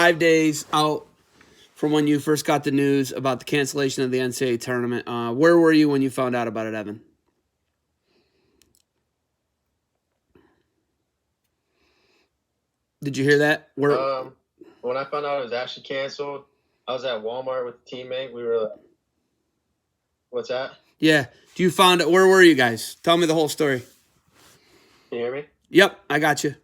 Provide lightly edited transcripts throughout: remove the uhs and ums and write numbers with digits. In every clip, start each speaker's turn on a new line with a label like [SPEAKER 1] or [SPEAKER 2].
[SPEAKER 1] 5 days out from when you first got the news about the cancellation of the NCAA tournament. Where were you when you found out about it, Evan? Did you hear that?
[SPEAKER 2] When I found out it was actually canceled, I was at Walmart with a teammate. We were like, what's that?
[SPEAKER 1] Yeah. Do you find it? Where were you guys? Tell me the whole story.
[SPEAKER 2] Can you hear me?
[SPEAKER 1] Yep, I got you.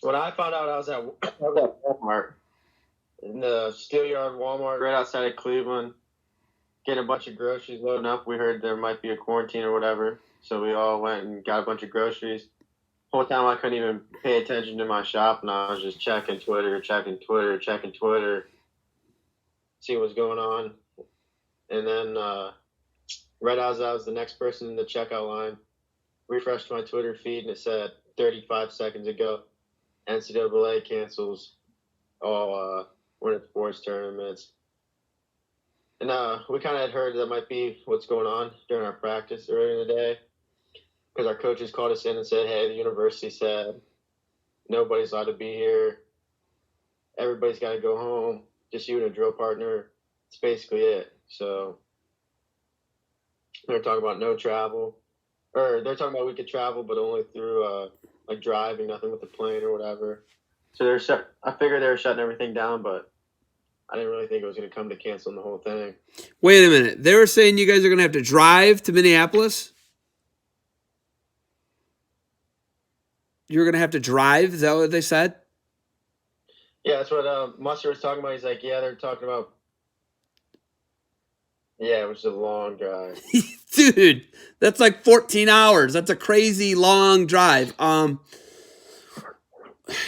[SPEAKER 2] When I found out, I was at Walmart, in the Steel Yard Walmart right outside of Cleveland, getting a bunch of groceries, loading up. We heard there might be a quarantine or whatever, so we all went and got a bunch of groceries. Whole time I couldn't even pay attention to my shop, and I was just checking Twitter, see what's going on. And then right as I was the next person in the checkout line, refreshed my Twitter feed, and it said 35 seconds ago, NCAA cancels all winter sports tournaments. And we kind of had heard that might be what's going on during our practice earlier in the day, because our coaches called us in and said, hey, the university said nobody's allowed to be here. Everybody's got to go home. Just you and a drill partner. It's basically it. So they're talking about no travel. Or they're talking about we could travel, but only through like driving, nothing with the plane or whatever. So I figured they were shutting everything down, but I didn't really think it was going to come to canceling the whole thing.
[SPEAKER 1] Wait a minute. They were saying you guys are going to have to drive to Minneapolis? You're going to have to drive? Is that what they said?
[SPEAKER 2] Yeah, that's what Musser was talking about. He's like, yeah, they're talking about. Yeah, it was a long drive.
[SPEAKER 1] Dude, that's like 14 hours. That's a crazy long drive.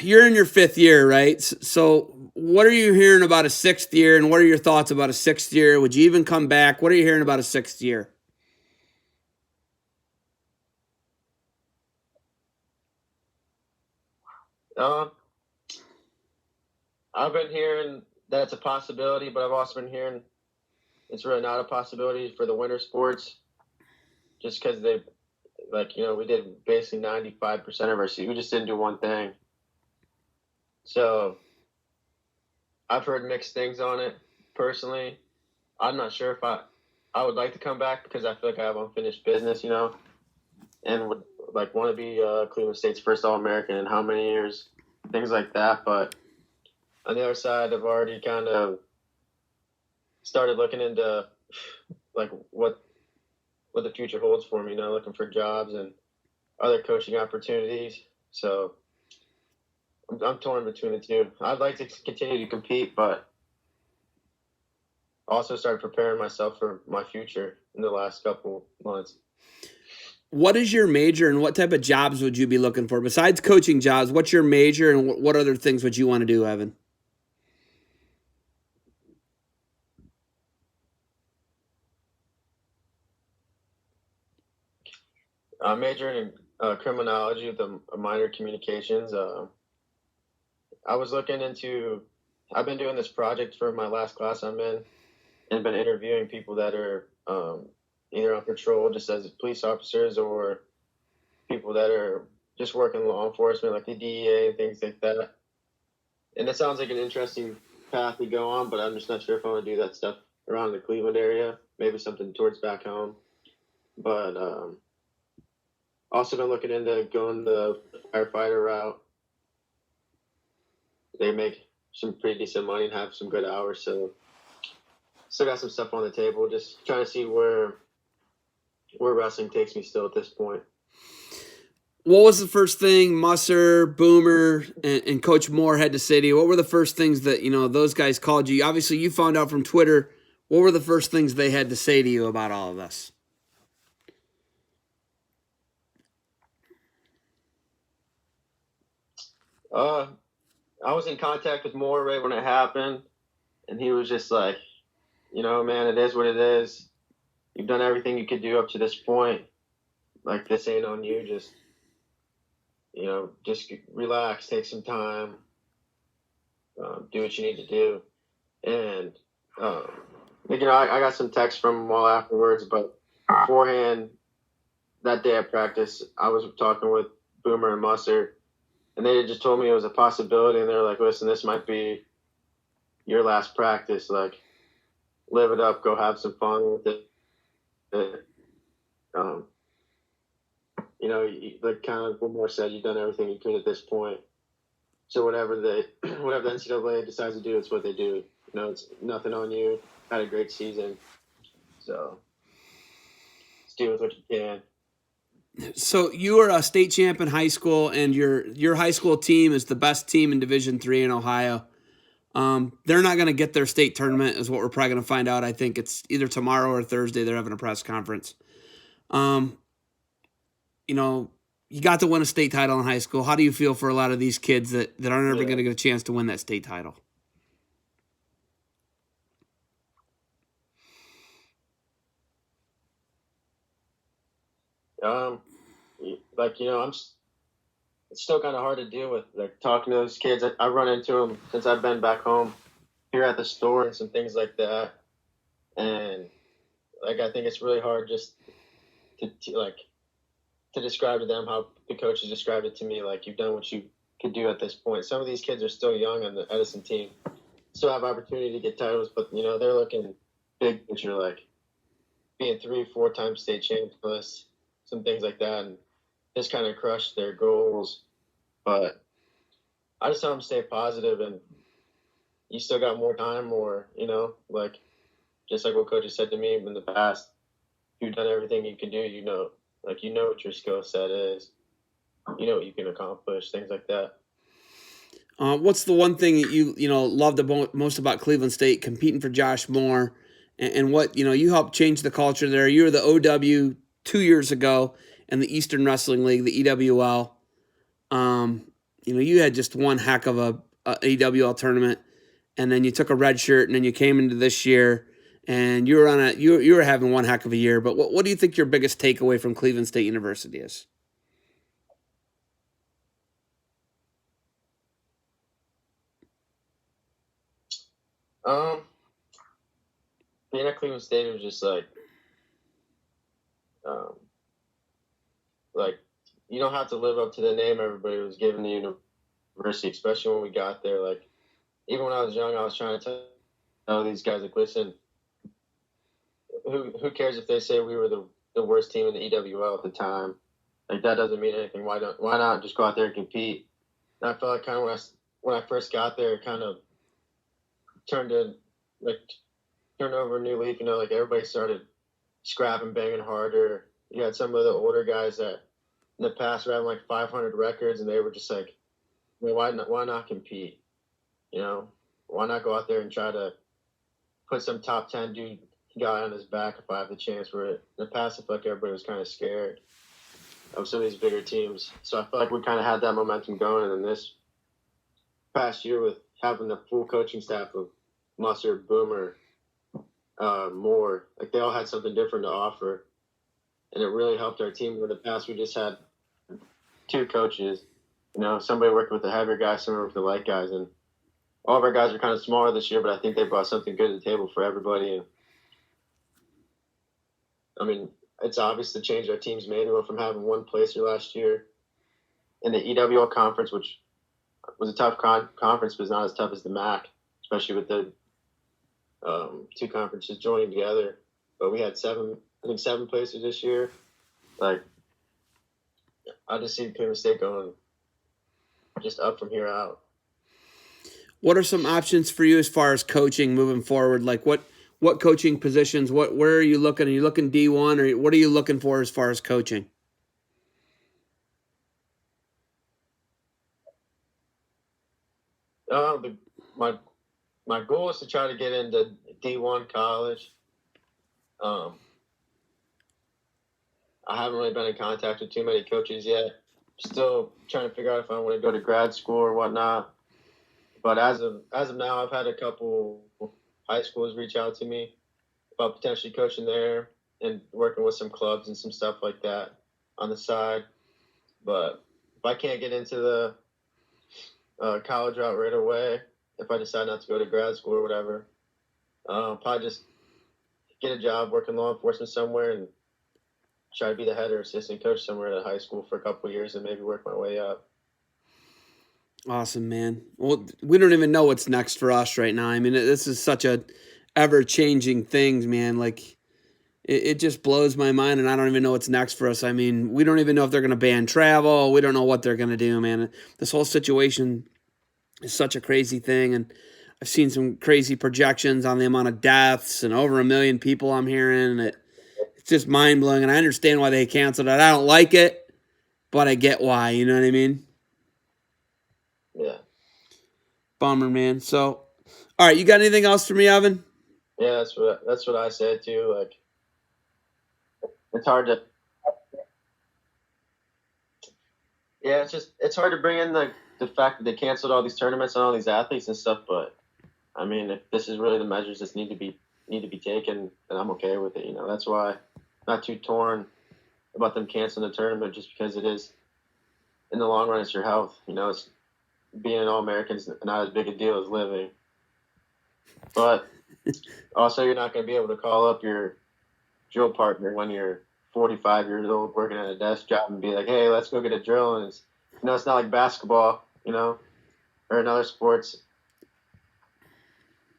[SPEAKER 1] You're in your 5th year, right? So what are you hearing about a 6th year, and what are your thoughts about a 6th year? Would you even come back? What are you hearing about a 6th year?
[SPEAKER 2] I've been hearing that it's a possibility, but I've also been hearing it's really not a possibility for the winter sports, just because they, we did basically 95% of our season. We just didn't do one thing. So I've heard mixed things on it personally. I'm not sure if I would like to come back, because I feel like I have unfinished business, and would want to be Cleveland State's first All-American in how many years, things like that. But on the other side, I've already kind of started looking into what the future holds for me, looking for jobs and other coaching opportunities. So I'm torn between the two. I'd like to continue to compete, but also started preparing myself for my future in the last couple months.
[SPEAKER 1] What is your major, and what type of jobs would you be looking for? Besides coaching jobs, what's your major, and what other things would you want to do, Evan?
[SPEAKER 2] I'm majoring in criminology with a minor in communications. I've been doing this project for my last class I'm in, and been interviewing people that are either on patrol just as police officers, or people that are just working in law enforcement, like the DEA and things like that. And it sounds like an interesting path to go on, but I'm just not sure if I want to do that stuff around the Cleveland area. Maybe something towards back home. But also been looking into going the firefighter route. They make some pretty decent money and have some good hours, so still got some stuff on the table. Just trying to see where wrestling takes me still at this point.
[SPEAKER 1] What was the first thing Musser, Boomer, and Coach Moore had to say to you? What were the first things that, those guys called you? Obviously, you found out from Twitter. What were the first things they had to say to you about all of this?
[SPEAKER 2] I was in contact with Moore right when it happened, and he was just like, man, it is what it is. You've done everything you could do up to this point. Like, this ain't on you. Just relax, take some time, do what you need to do. And, I got some texts from him all afterwards, but beforehand, that day at practice, I was talking with Boomer and Musser, and they just told me it was a possibility, and they're like, listen, this might be your last practice. Like, live it up, go have some fun with it. You know, like kind of what Moore said, you've done everything you could at this point. So whatever the NCAA decides to do, it's what they do. You know, it's nothing on you. Had a great season, so just do with what you can.
[SPEAKER 1] So you were a state champ in high school, and your high school team is the best team in Division III in Ohio. They're not going to get their state tournament, is what we're probably going to find out. I think it's either tomorrow or Thursday. They're having a press conference. You know, you got to win a state title in high school. How do you feel for a lot of these kids that aren't ever going to get a chance to win that state title?
[SPEAKER 2] Like, you know, it's still kind of hard to deal with, like, talking to those kids. I run into them since I've been back home here at the store and some things like that. And, like, I think it's really hard just to describe to them how the coaches described it to me. Like, you've done what you could do at this point. Some of these kids are still young on the Edison team, still have opportunity to get titles, but, you know, they're looking big picture, like being 3-4 times state champions, some things like that. And just kind of crushed their goals. But I just tell them to stay positive, and you still got more time, or, you know, like, just like what coaches said to me in the past, you've done everything you can do, you know, like, you know what your skill set is, you know what you can accomplish, things like that.
[SPEAKER 1] What's the one thing that you know loved most about Cleveland State competing for Josh Moore, and what you helped change the culture there? You were the OW 2 years ago in the Eastern Wrestling League, the EWL. You had just one heck of a EWL tournament, and then you took a red shirt, and then you came into this year, and you were having one heck of a year. But what do you think your biggest takeaway from Cleveland State University is?
[SPEAKER 2] Being at Cleveland State was just like, you don't have to live up to the name everybody was giving the university, especially when we got there. Like, even when I was young, I was trying to tell these guys, like, listen, who cares if they say we were the worst team in the EWL at the time? Like, that doesn't mean anything. Why not just go out there and compete? And I felt like kind of when I first got there, it kind of turned over a new leaf. You know, like, everybody started scrapping, banging harder. You had some of the older guys that in the past were having like 500 records, and they were just like, why not compete? You know, why not go out there and try to put some top 10 dude guy on his back if I have the chance? Where in the past, I feel like everybody was kind of scared of some of these bigger teams. So I felt like we kind of had that momentum going. And then this past year, with having the full coaching staff of Musser, Boomer, Moore, like, they all had something different to offer. And it really helped our team. In the past, we just had two coaches. You know, somebody worked with the heavier guys, somebody worked with the light guys. And all of our guys are kind of smaller this year, but I think they brought something good to the table for everybody. And I mean, it's obvious the change our team's made. We went from having one placer last year in the EWL conference, which was a tough conference, but it's not as tough as the MAC, especially with the two conferences joining together. But we had seven placers this year. Like, I just see Cleveland State going just up from here out.
[SPEAKER 1] What are some options for you as far as coaching moving forward? Like, what coaching positions? Where are you looking? Are you looking D1, or what are you looking for as far as coaching?
[SPEAKER 2] My goal is to try to get into D1 college. I haven't really been in contact with too many coaches yet. Still trying to figure out if I want to go to grad school or whatnot. But as of now, I've had a couple high schools reach out to me about potentially coaching there and working with some clubs and some stuff like that on the side. But if I can't get into the college route right away, if I decide not to go to grad school or whatever, probably just get a job working law enforcement somewhere and try to be the head or assistant coach somewhere at a high school for a couple of years and maybe work my way up.
[SPEAKER 1] Awesome, man. Well, we don't even know what's next for us right now. I mean, this is such a ever-changing things, man. Like it just blows my mind, and I don't even know what's next for us. I mean, we don't even know if they're going to ban travel. We don't know what they're going to do, man. This whole situation is such a crazy thing, and I've seen some crazy projections on the amount of deaths and over 1 million people I'm hearing. It's just mind blowing, and I understand why they canceled it. I don't like it, but I get why. You know what I mean?
[SPEAKER 2] Yeah.
[SPEAKER 1] Bummer, man. So, all right, you got anything else for me, Evan?
[SPEAKER 2] Yeah, that's what I said too. Like, it's hard to. Yeah, it's hard to bring in the fact that they canceled all these tournaments and all these athletes and stuff. But I mean, if this is really the measures that need to be taken, then I'm okay with it. That's why I'm not too torn about them canceling the tournament, just because it is, in the long run, it's your health. It's being an All-American is not as big a deal as living. But also, you're not going to be able to call up your drill partner when you're 45 years old working at a desk job and be like, hey, let's go get a drill. And it's not like basketball, or in other sports.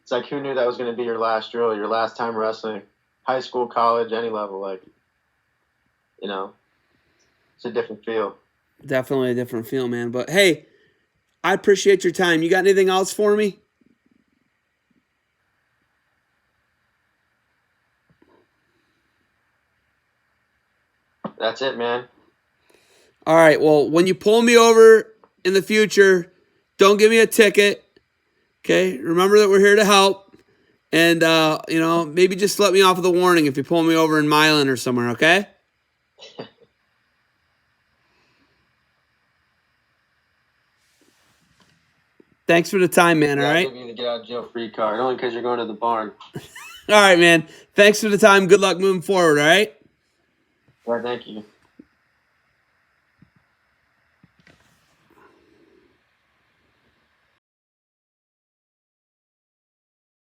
[SPEAKER 2] It's like, who knew that was going to be your last drill, your last time wrestling, high school, college, any level. Like, it's a different feel.
[SPEAKER 1] Definitely a different feel, man. But hey, I appreciate your time. You got anything else for me?
[SPEAKER 2] That's it, man.
[SPEAKER 1] All right. Well, when you pull me over in the future, don't give me a ticket. Okay. Remember that we're here to help. And, maybe just let me off with a warning if you pull me over in Milan or somewhere. Okay. Thanks for the time, man. All right.
[SPEAKER 2] I'll give you the get out of jail free card, only because you're going to the barn.
[SPEAKER 1] All right, man. Thanks for the time. Good luck moving forward. All right.
[SPEAKER 2] Well, thank you.